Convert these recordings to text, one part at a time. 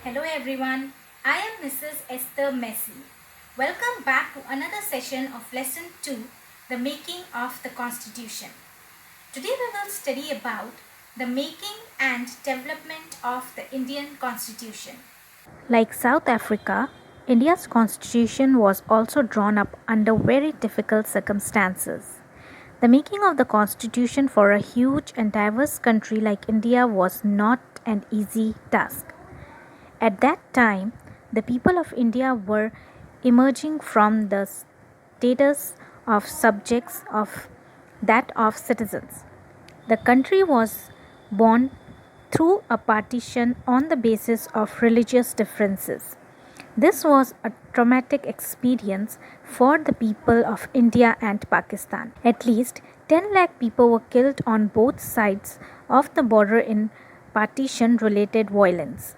Hello everyone, I am Mrs Esther Massey. Welcome back to another session of Lesson 2, The Making of the Constitution. Today we will study about the making and development of the Indian Constitution. Like South Africa, India's constitution was also drawn up under very difficult circumstances. The making of the constitution for a huge and diverse country like India was not an easy task. At that time, the people of India were emerging from the status of subjects of that of citizens. The country was born through a partition on the basis of religious differences. This was a traumatic experience for the people of India and Pakistan. At least 10 lakh people were killed on both sides of the border in partition related violence.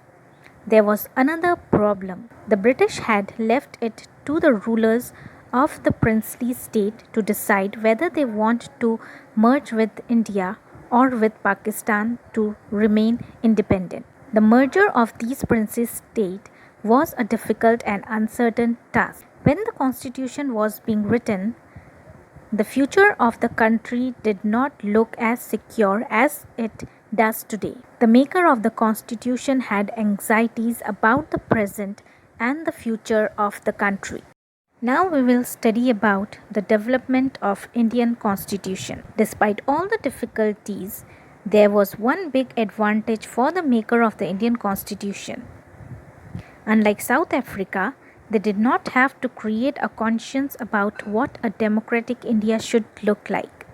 There was another problem. The British had left it to the rulers of the princely state to decide whether they want to merge with India or with Pakistan to remain independent. The merger of these princely states was a difficult and uncertain task. When the constitution was being written, the future of the country did not look as secure as it does today. The maker of the constitution had anxieties about the present and the future of the country. Now we will study about the development of Indian constitution. Despite all the difficulties, there was one big advantage for the maker of the Indian constitution. Unlike South Africa, they did not have to create a conscience about what a democratic India should look like.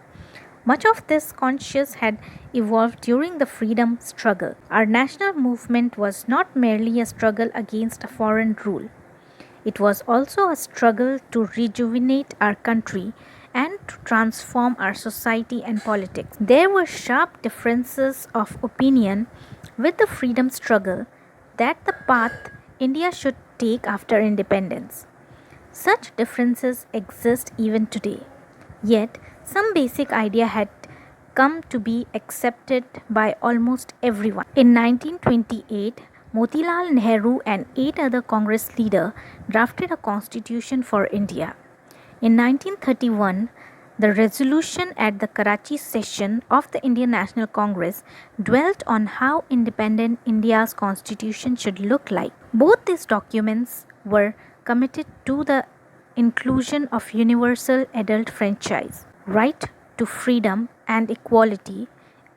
Much of this conscience had evolved during the freedom struggle. Our national movement was not merely a struggle against a foreign rule. It was also a struggle to rejuvenate our country and to transform our society and politics. There were sharp differences of opinion with the freedom struggle that the path India should take after independence. Such differences exist even today. Yet, some basic idea had come to be accepted by almost everyone. In 1928, Motilal Nehru and 8 other Congress leaders drafted a constitution for India. In 1931, the resolution at the Karachi session of the Indian National Congress dwelt on how independent India's constitution should look like. Both these documents were committed to the inclusion of universal adult franchise, right to freedom and equality,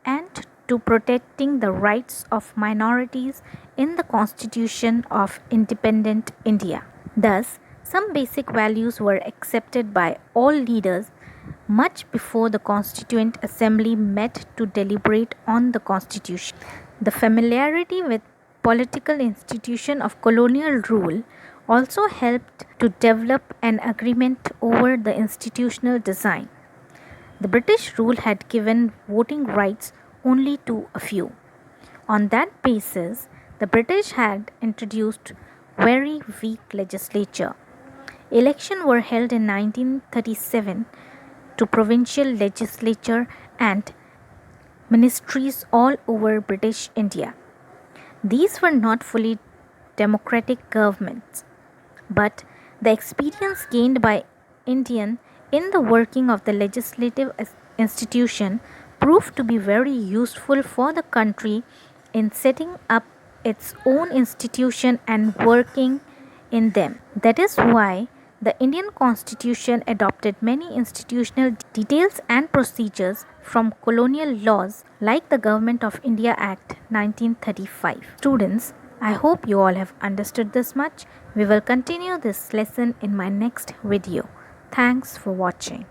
and to protecting the rights of minorities in the constitution of independent India. Thus, some basic values were accepted by all leaders much before the Constituent Assembly met to deliberate on the Constitution. The familiarity with political institution of colonial rule also helped to develop an agreement over the institutional design. The British rule had given voting rights only to a few. On that basis, the British had introduced very weak legislature. Elections were held in 1937 to provincial legislature and ministries all over British India. These were not fully democratic governments, but the experience gained by Indian in the working of the legislative institution proved to be very useful for the country in setting up its own institution and working in them. That is why the Indian Constitution adopted many institutional details and procedures from colonial laws like the Government of India Act 1935. Students, I hope you all have understood this much. We will continue this lesson in my next video. Thanks for watching.